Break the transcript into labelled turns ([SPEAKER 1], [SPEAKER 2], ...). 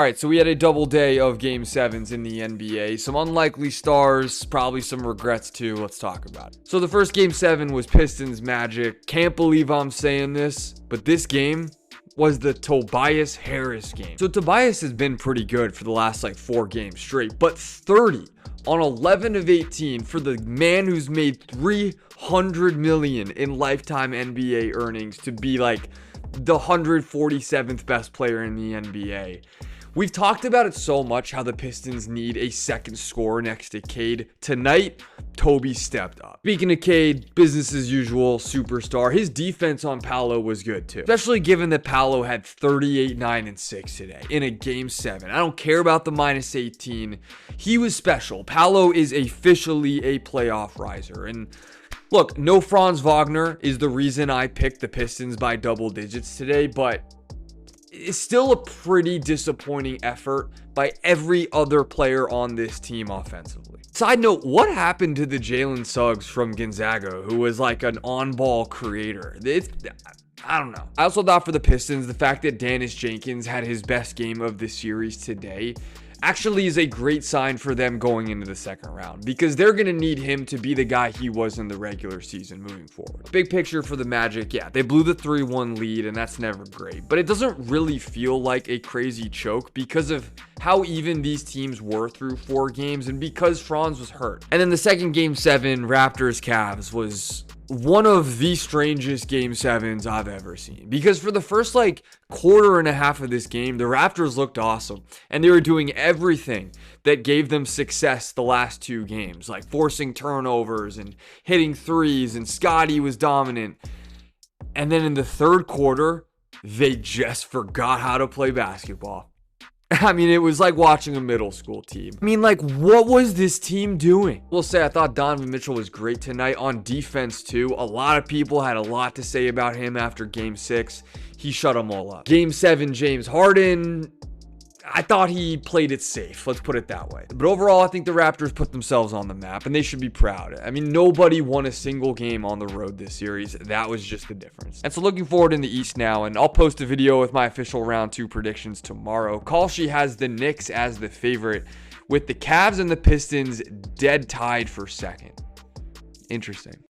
[SPEAKER 1] All right, so we had a double day of game sevens in the NBA. Some unlikely stars, probably some regrets too. Let's talk about it. So the first game seven was Pistons Magic. Can't believe I'm saying this, but this game was the Tobias Harris game. So Tobias has been pretty good for the last 4 games straight, but 30 on 11 of 18 for the man who's made $300 million in lifetime NBA earnings to be the 147th best player in the NBA. We've talked about it so much how the Pistons need a second scorer next to Cade. Tonight, Toby stepped up. Speaking of Cade, business as usual, superstar. His defense on Paolo was good too. Especially given that Paolo had 38, 9, and 6 today in a game 7. I don't care about the minus 18. He was special. Paolo is officially a playoff riser. And look, no Franz Wagner is the reason I picked the Pistons by double digits today, but it's still a pretty disappointing effort by every other player on this team offensively. Side note, what happened to the Jalen Suggs from Gonzaga, who was an on-ball creator? I don't know. I also thought for the Pistons, the fact that Dennis Jenkins had his best game of the series today actually is a great sign for them going into the second round, because they're going to need him to be the guy he was in the regular season moving forward. Big picture for the Magic, yeah, they blew the 3-1 lead, and that's never great, but it doesn't really feel like a crazy choke because of how even these teams were through 4 games and because Franz was hurt. And then the second game 7, Raptors-Cavs, was one of the strangest game 7s I've ever seen, because for the first quarter and a half of this game, the Raptors looked awesome and they were doing everything that gave them success the last 2 games, like forcing turnovers and hitting threes, and Scottie was dominant. And then in the third quarter, they just forgot how to play basketball. I mean, it was like watching a middle school team. I mean, what was this team doing? We'll say I thought Donovan Mitchell was great tonight on defense too. A lot of people had a lot to say about him after game 6. He shut them all up. Game 7, James Harden, I thought he played it safe. Let's put it that way. But overall, I think the Raptors put themselves on the map and they should be proud. I mean, nobody won a single game on the road this series. That was just the difference. And so looking forward in the East now, and I'll post a video with my official round 2 predictions tomorrow. Kalshi has the Knicks as the favorite, with the Cavs and the Pistons dead tied for second. Interesting.